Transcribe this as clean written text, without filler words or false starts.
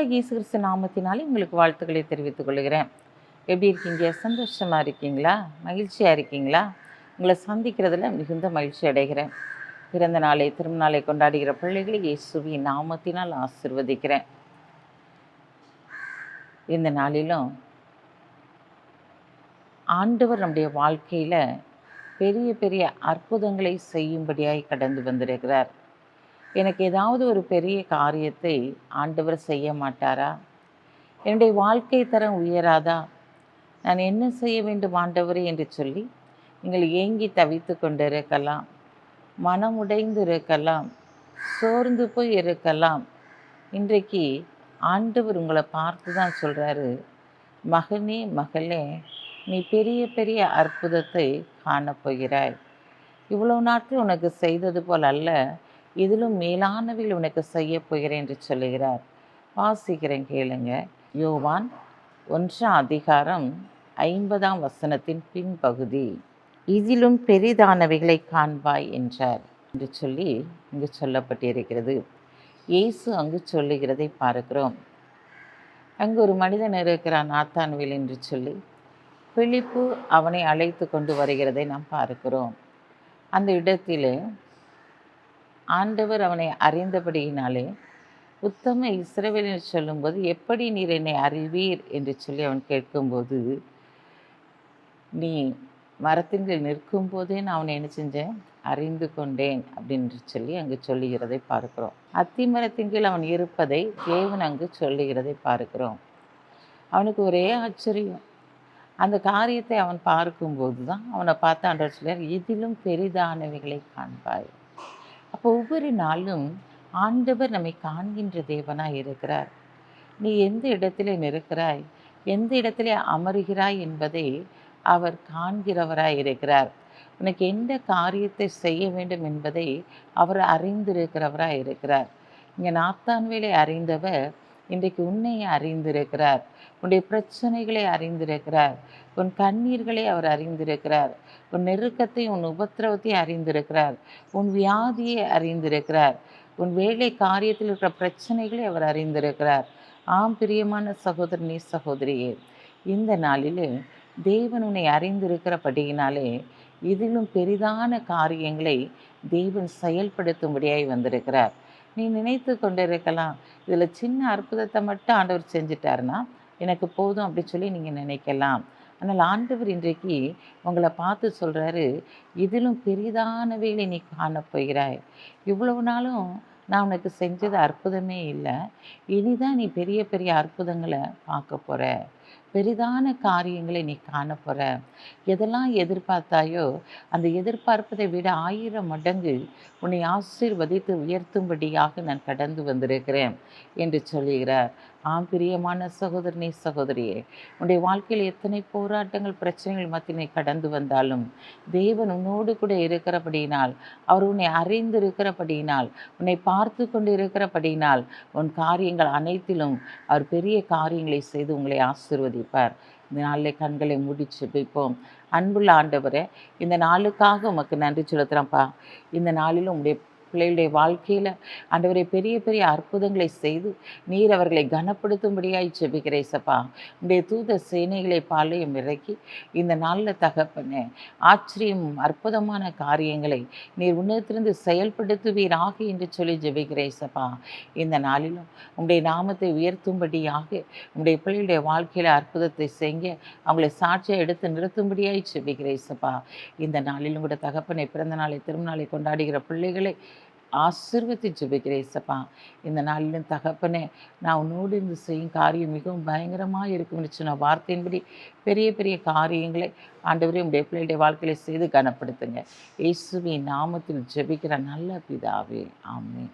ஆண்டவராகிய இயேசு கிறிஸ்து நாமத்தினாலே உங்களுக்கு வாழ்த்துக்களை தெரிவித்துக் கொள்கிறேன். எப்படி இருக்கீங்க? சந்தோஷமாக இருக்கீங்களா? மகிழ்ச்சியாக இருக்கீங்களா? உங்களை சந்திக்கிறதுல மிகுந்த மகிழ்ச்சி அடைகிறேன். பிறந்த நாளை திரும்ப நாளை கொண்டாடுகிற பிள்ளைகளை இயேசுவின் நாமத்தினால் ஆசிர்வதிக்கிறேன். இந்த நாளிலும் ஆண்டவர் நம்முடைய வாழ்க்கையில் பெரிய பெரிய அற்புதங்களை செய்யும்படியாய் கடந்து வந்திருக்கிறார். எனக்கு ஏதாவது ஒரு பெரிய காரியத்தை ஆண்டவர் செய்ய மாட்டாரா? என்னுடைய வாழ்க்கை தரம் உயராதா? நான் என்ன செய்ய வேண்டும் ஆண்டவரே என்று சொல்லி நீங்கள் ஏங்கி தவித்து கொண்டிருக்கலாம், மனமுடைந்து இருக்கலாம், சோர்ந்து போய் இருக்கலாம். இன்றைக்கு ஆண்டவர் உங்களை பார்த்து தான் சொல்கிறாரு, மகனே மகளே, நீ பெரிய பெரிய அற்புதத்தை காணப்போகிறாய். இவ்வளோ நாட்கள் உனக்கு செய்தது போல் அல்ல, இதிலும் மேலானவைகள் உனக்கு செய்ய போகிறேன் என்று சொல்லுகிறார். வாசிக்கிறேன், கேளுங்க. யோவான் 1:50 பின்பகுதி. இதிலும் பெரிதானவைகளை காண்பாய் என்றார் என்று சொல்லி இங்கு சொல்லப்பட்டிருக்கிறது. இயேசு அங்கு சொல்லுகிறதை பார்க்கிறோம். அங்கு ஒரு மனிதன் இருக்கிறான், நாத்தான்வேல் என்று சொல்லி. பிலிப்பு அவனை அழைத்து கொண்டு வருகிறதை நாம் பார்க்கிறோம். அந்த இடத்திலே ஆண்டவர் அவனை அறிந்தபடியினாலே உத்தம இஸ்ரவேல் என்று சொல்லும்போது, எப்படி நீர் என்னை அறிவீர் என்று சொல்லி அவன் கேட்கும்போது, நீ மரத்தின் கீழ் நிற்கும் போதே நான் அவனை என்ன செஞ்சேன், அறிந்து கொண்டேன் அப்படின்னு சொல்லி அங்கு சொல்லுகிறதை பார்க்கிறோம். அத்தி மரத்தின் கீழ் அவன் இருப்பதை தேவன் அங்கு சொல்லுகிறதை பார்க்கிறோம். அவனுக்கு ஒரே ஆச்சரியம். அந்த காரியத்தை அவன் பார்க்கும்போது தான் அவனை பார்த்து ஆண்டவர் சொல்றார், இதிலும் பெரிதானவைகளை காண்பாய். அப்போ ஒவ்வொரு நாளும் ஆண்டவர் நம்மை காண்கின்ற தேவனாய் இருக்கிறார். நீ எந்த இடத்துல நிற்கிறாய், எந்த இடத்துல அமருகிறாய் என்பதை அவர் காண்கிறவராய் இருக்கிறார். உனக்கு எந்த காரியத்தை செய்ய வேண்டும் என்பதை அவர் அறிந்திருக்கிறவராய் இருக்கிறார். இங்கே நாத்தான்வேலை அறிந்தவர் இன்றைக்கு உன்னை அறிந்திருக்கிறார். உன்னுடைய பிரச்சனைகளை அறிந்திருக்கிறார். உன் கண்ணீர்களை அவர் அறிந்திருக்கிறார். உன் நெருக்கத்தை, உன் உபத்திரவத்தை அறிந்திருக்கிறார். உன் வியாதியை அறிந்திருக்கிறார். உன் வேலை காரியத்தில் இருக்கிற பிரச்சனைகளை அவர் அறிந்திருக்கிறார். ஆம் பிரியமான சகோதரனே, சகோதரியே, இந்த நாளில் தேவன் உன்னை அறிந்திருக்கிறபடியினாலே இதிலும் பெரிதான காரியங்களை தேவன் செயல்படுத்தும்படியாய் வந்திருக்கிறார். நீ நினைத்து கொண்டிருக்கலாம், இதில் சின்ன அற்புதத்தை மட்டும் ஆண்டவர் செஞ்சிட்டாருன்னா எனக்கு போதும் அப்படி சொல்லி நீங்கள் நினைக்கலாம். ஆனால் ஆண்டவர் இன்றைக்கு உங்களை பார்த்து சொல்கிறாரு, இதிலும் பெரிதானவைகளை நீ காணப்போகிறாய். இவ்வளவு நாளும் நான் உனக்கு செஞ்சது அற்புதமே இல்லை, இனிதான் நீ பெரிய பெரிய அற்புதங்களை பார்க்க போகிற, பெரிதான காரியங்களை நீ காண போகிற. எதெல்லாம் எதிர்பார்த்தாயோ அந்த எதிர்பார்ப்பதை விட 1000 மடங்கு உன்னை ஆசீர்வதித்து உயர்த்தும்படியாக நான் கடந்து வந்திருக்கிறேன் என்று சொல்லுகிறார். ஆம் பிரியமான சகோதரனே, சகோதரியே, உன்னுடைய வாழ்க்கையில் எத்தனை போராட்டங்கள், பிரச்சனைகள் மத்தியை கடந்து வந்தாலும் தேவன் உன்னோடு கூட இருக்கிறபடியினால், அவர் உன்னை அறிந்திருக்கிறபடியினால், உன்னை பார்த்து கொண்டு இருக்கிறபடியினால் உன் காரியங்கள் அனைத்திலும் அவர் பெரிய காரியங்களை செய்து உங்களை ஆசீர்வதிப்பார். இந்த நாளில் கண்களை மூடி ஜெபிப்போம். அன்புள்ள ஆண்டவரே, இந்த நாளுக்காக உமக்கு நன்றி செலுத்துகிறேன்ப்பா. இந்த நாளிலும் உங்களுடைய பிள்ளைகளுடைய வாழ்க்கையில் ஆண்டவரை பெரிய பெரிய அற்புதங்களை செய்து நீர் அவர்களை கனப்படுத்தும்படியாய் ஜெபிக்கிறேசப்பா. உடைய தூத சேனைகளை பாளையம் இறக்கி இந்த நாளில் தகப்பனே ஆச்சரியம் அற்புதமான காரியங்களை நீர் உன்னதத்திலிருந்து செயல்படுத்துவீராக என்று சொல்லி ஜெபிக்கிறேசப்பா. இந்த நாளிலும் உங்களுடைய நாமத்தை உயர்த்தும்படியாக உங்களுடைய பிள்ளைகளுடைய வாழ்க்கையில் அற்புதத்தை செய்ய அவங்களை சாட்சியை எடுத்து நிறுத்தும்படியாய் ஜெபிக்கிறேசப்பா. இந்த நாளிலும் கூட தகப்பனை பிறந்த நாளை திருநாளை கொண்டாடுகிற பிள்ளைகளை ஆசீர்வதித்து ஜெபிக்கிறேசப்பா. இந்த நாளிலும் தகப்பனே, நான் உன்னோடு இருந்து செய்யும் காரியம் மிகவும் பயங்கரமாக இருக்கும்னு சொன்ன வார்த்தையின்படி பெரிய பெரிய காரியங்களை ஆண்டவரே உடைய பிள்ளைகளுடைய வாழ்க்கையில செய்து கனப்படுத்துங்க. இயேசுவின் நாமத்தில் ஜெபிக்கிற நல்ல பிதாவே, ஆமென்.